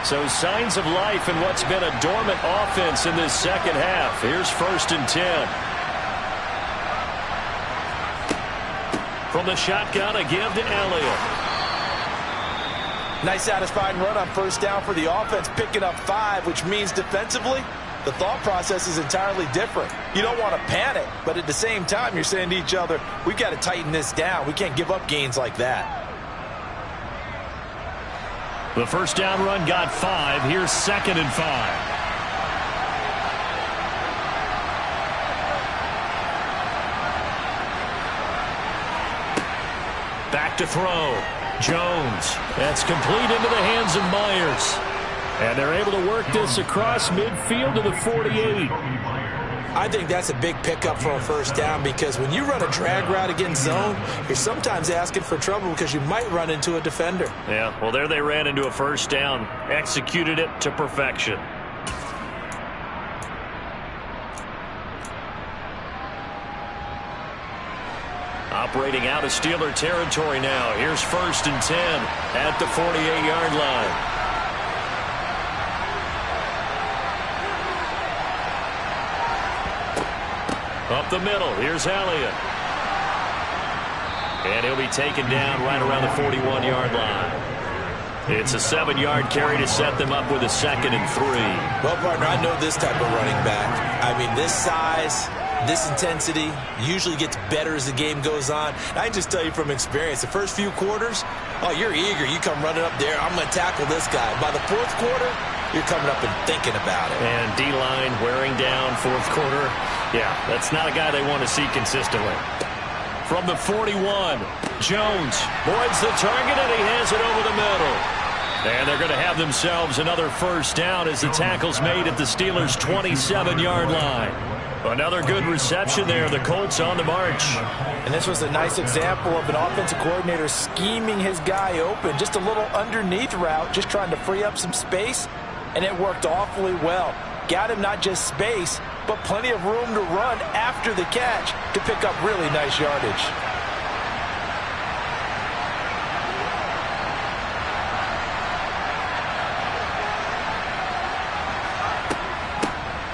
So signs of life in what's been a dormant offense in this second half. Here's 1st and 10. From the shotgun, a give to Elliott. Nice satisfying run on 1st down for the offense, picking up 5, which means defensively, the thought process is entirely different. You don't want to panic, but at the same time, you're saying to each other, we've got to tighten this down. We can't give up gains like that. The 1st down run got 5. Here's 2nd and 5. Back to throw. Jones. That's complete into the hands of Myers. And they're able to work this across midfield to the 48. I think that's a big pickup for a 1st down, because when you run a drag route against zone, you're sometimes asking for trouble because you might run into a defender. Yeah, well, there they ran into a 1st down. Executed it to perfection. Operating out of Steeler territory now. Here's 1st and 10 at the 48-yard line. Up the middle. Here's Elliott. And he'll be taken down right around the 41-yard line. It's a 7-yard carry to set them up with a 2nd and 3. Well, partner, I know this type of running back. I mean, this size, this intensity usually gets better as the game goes on. I can just tell you from experience, the first few quarters, oh, you're eager. You come running up there, I'm going to tackle this guy. By the 4th quarter, you're coming up and thinking about it. And D-line wearing down 4th quarter. Yeah, that's not a guy they want to see consistently. From the 41, Jones avoids the target, and he has it over the middle. And they're going to have themselves another 1st down as the tackle's made at the Steelers' 27-yard line. Another good reception there. The Colts on the march. And this was a nice example of an offensive coordinator scheming his guy open. Just a little underneath route, just trying to free up some space, and it worked awfully well. Got him not just space, but plenty of room to run after the catch to pick up really nice yardage.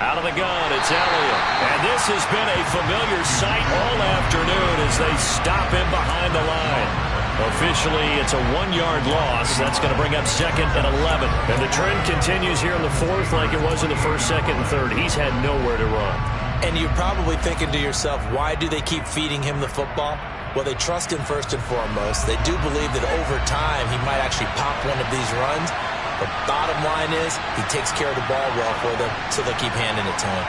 Out of the gun, it's Elliott. And this has been a familiar sight all afternoon as they stop him behind the line. Officially, it's a 1-yard loss. That's going to bring up 2nd and 11. And the trend continues here in the 4th like it was in the 1st, 2nd, and 3rd. He's had nowhere to run. And you're probably thinking to yourself, why do they keep feeding him the football? Well, they trust him first and foremost. They do believe that over time he might actually pop one of these runs. But bottom line is he takes care of the ball well for them, so they'll keep handing it to him.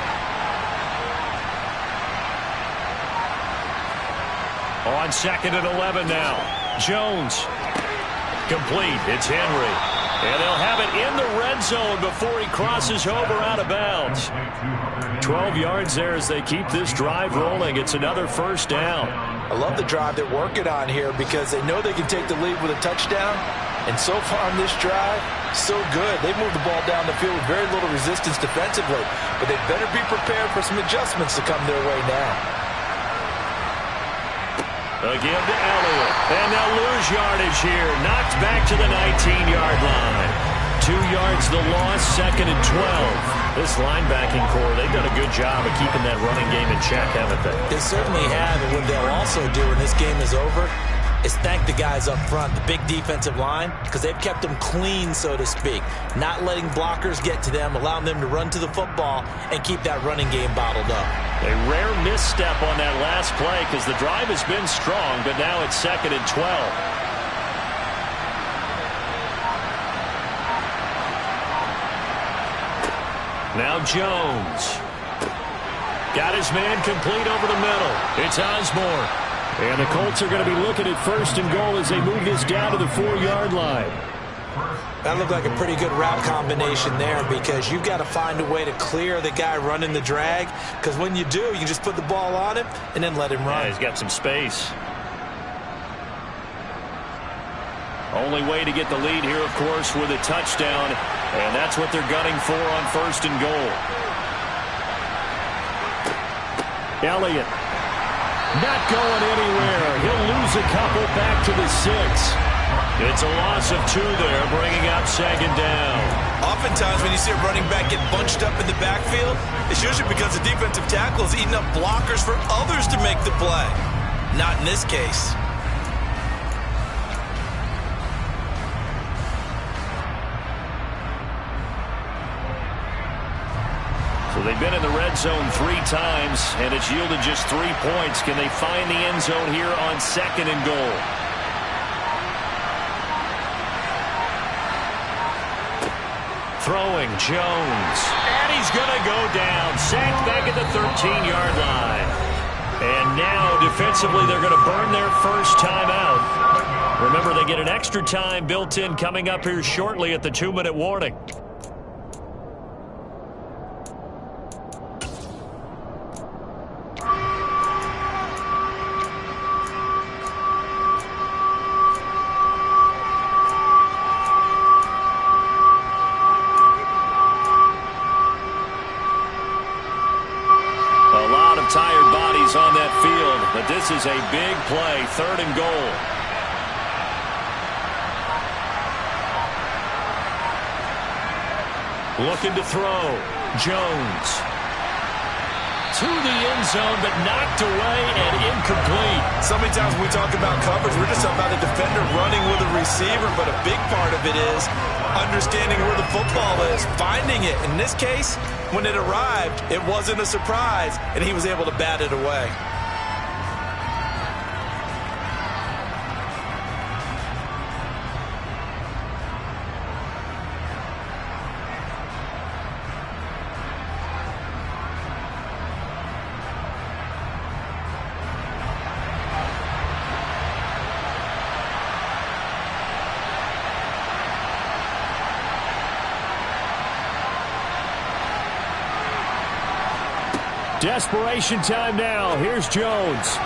On 2nd and 11 now. Jones. Complete. It's Henry. And they'll have it in the red zone before he crosses over out of bounds. 12 yards there as they keep this drive rolling. It's another first down. I love the drive they're working on here because they know they can take the lead with a touchdown. And so far on this drive, so good. They've moved the ball down the field with very little resistance defensively. But they better be prepared for some adjustments to come their way now. Again to Elliott. And they'll lose yardage here. Knocked back to the 19-yard line. 2 yards the loss, 2nd and 12. This linebacking core, they've done a good job of keeping that running game in check, haven't they? They certainly have, and what they'll also do when this game is over is thank the guys up front, the big defensive line, because they've kept them clean, so to speak. Not letting blockers get to them, allowing them to run to the football and keep that running game bottled up. A rare misstep on that last play because the drive has been strong, but now it's 2nd and 12. Now Jones. Got his man complete over the middle. It's Osborne. And the Colts are going to be looking at 1st and goal as they move this down to the 4-yard line. That looked like a pretty good route combination there because you've got to find a way to clear the guy running the drag, because when you do, you just put the ball on him and then let him run. Yeah, he's got some space. Only way to get the lead here, of course, with a touchdown, and that's what they're gunning for on 1st and goal. Elliott. Not going anywhere. He'll lose a couple back to the 6. It's a loss of 2 there, bringing up 2nd down. Oftentimes when you see a running back get bunched up in the backfield, it's usually because the defensive tackle is eating up blockers for others to make the play. Not in this case. So they've been in the red zone 3 times, and it's yielded just 3 points. Can they find the end zone here on 2nd and goal? Throwing, Jones. And he's going to go down. Sacked back at the 13-yard line. And now, defensively, they're going to burn their first timeout. Remember, they get an extra time built in coming up here shortly at the 2-minute warning. Tired bodies on that field, but this is a big play, 3rd and goal. Looking to throw. Jones. To the end zone, but knocked away and incomplete. So many times when we talk about coverage, we're just talking about a defender running with a receiver, but a big part of it is understanding where the football is, finding it. In this case, when it arrived, it wasn't a surprise, and he was able to bat it away. Desperation time now. Here's Jones.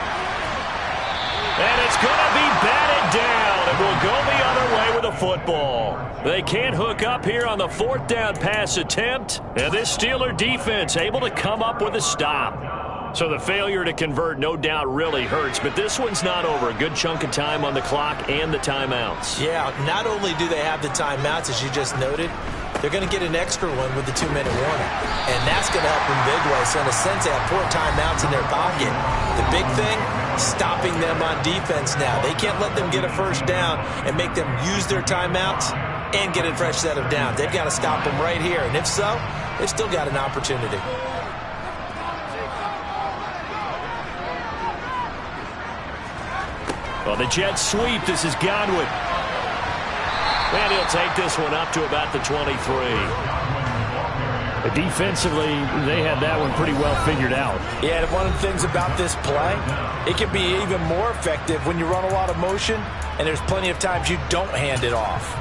And it's going to be batted down. It will go the other way with the football. They can't hook up here on the 4th down pass attempt. And this Steeler defense able to come up with a stop. So the failure to convert no doubt really hurts. But this one's not over. A good chunk of time on the clock and the timeouts. Yeah, not only do they have the timeouts, as you just noted, they're going to get an extra one with the 2-minute warning. And that's going to help them big way. So in a sense, they have 4 timeouts in their pocket. The big thing, stopping them on defense now. They can't let them get a first down and make them use their timeouts and get a fresh set of downs. They've got to stop them right here. And if so, they've still got an opportunity. Well, the Jets sweep. This is Godwin. And he'll take this one up to about the 23. Defensively, they had that one pretty well figured out. Yeah, and one of the things about this play, it can be even more effective when you run a lot of motion, and there's plenty of times you don't hand it off.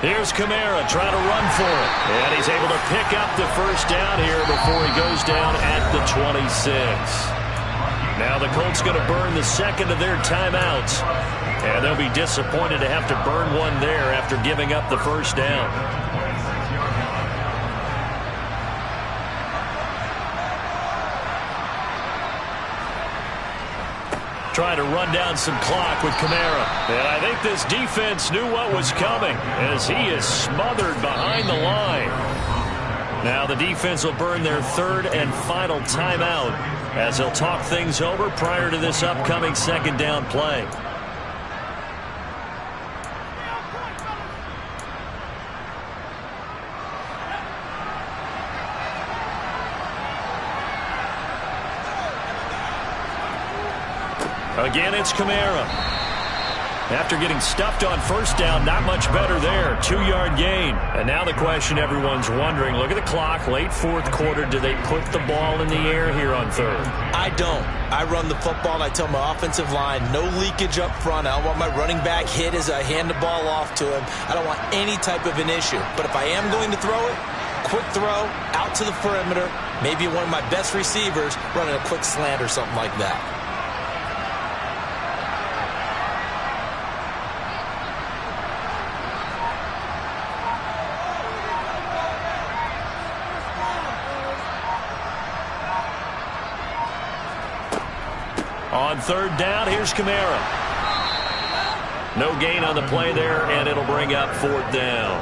Here's Kamara trying to run for it. And he's able to pick up the first down here before he goes down at the 26. Now the Colts going to burn the second of their timeouts. And they'll be disappointed to have to burn one there after giving up the first down. Trying to run down some clock with Kamara. And I think this defense knew what was coming as he is smothered behind the line. Now the defense will burn their third and final timeout as they'll talk things over prior to this upcoming second down play. Again, it's Kamara. After getting stuffed on first down, not much better there. 2-yard gain. And now the question everyone's wondering, look at the clock, late fourth quarter. Do they put the ball in the air here on third? I don't. I run the football, and I tell my offensive line, no leakage up front. I don't want my running back hit as I hand the ball off to him. I don't want any type of an issue. But if I am going to throw it, quick throw, out to the perimeter, maybe one of my best receivers running a quick slant or something like that. On third down, here's Kamara. No gain on the play there, and it'll bring up fourth down.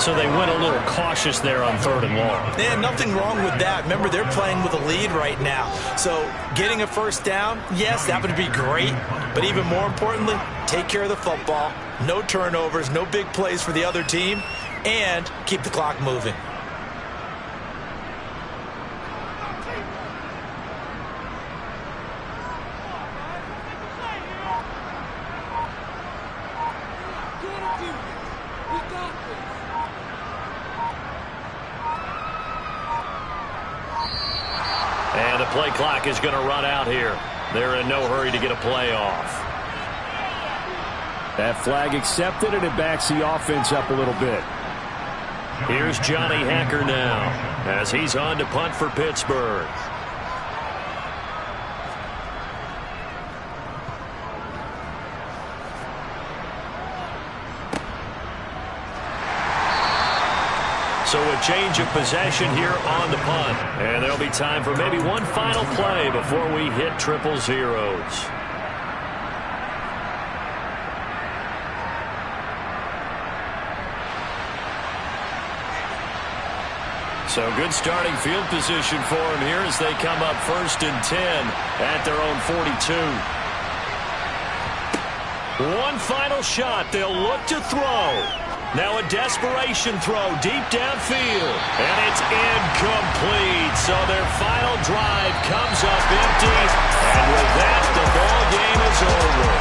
So they went a little cautious there on third and long. Yeah, nothing wrong with that. Remember, they're playing with a lead right now. So getting a first down, yes, that would be great. But even more importantly, take care of the football. No turnovers, no big plays for the other team, and keep the clock moving. And the play clock is going to run out here. They're in no hurry to get a play off. That flag accepted, and it backs the offense up a little bit. Here's Johnny Hacker now as he's on to punt for Pittsburgh. So a change of possession here on the punt. And there'll be time for maybe one final play before we hit triple zeros. So good starting field position for them here as they come up 1st and 10 at their own 42. One final shot. They'll look to throw. Now a desperation throw deep downfield. And it's incomplete. So their final drive comes up empty. And with that, the ball game is over.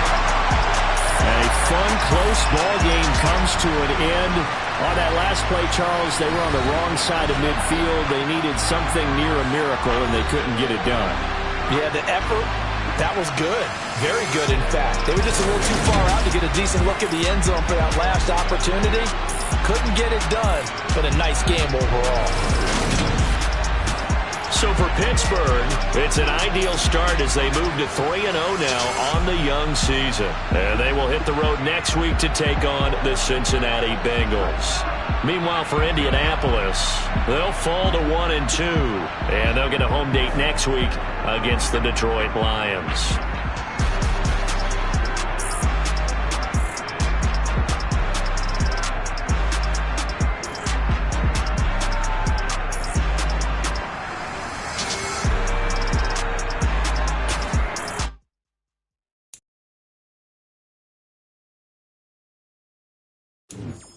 A fun, close ball game comes to an end. On that last play, Charles, they were on the wrong side of midfield. They needed something near a miracle, and they couldn't get it done. Yeah, the effort, that was good. Very good, in fact. They were just a little too far out to get a decent look at the end zone for that last opportunity. Couldn't get it done, but a nice game overall. So for Pittsburgh, it's an ideal start as they move to 3-0 now on the young season. And they will hit the road next week to take on the Cincinnati Bengals. Meanwhile, for Indianapolis, they'll fall to 1-2, and they'll get a home date next week against the Detroit Lions. it.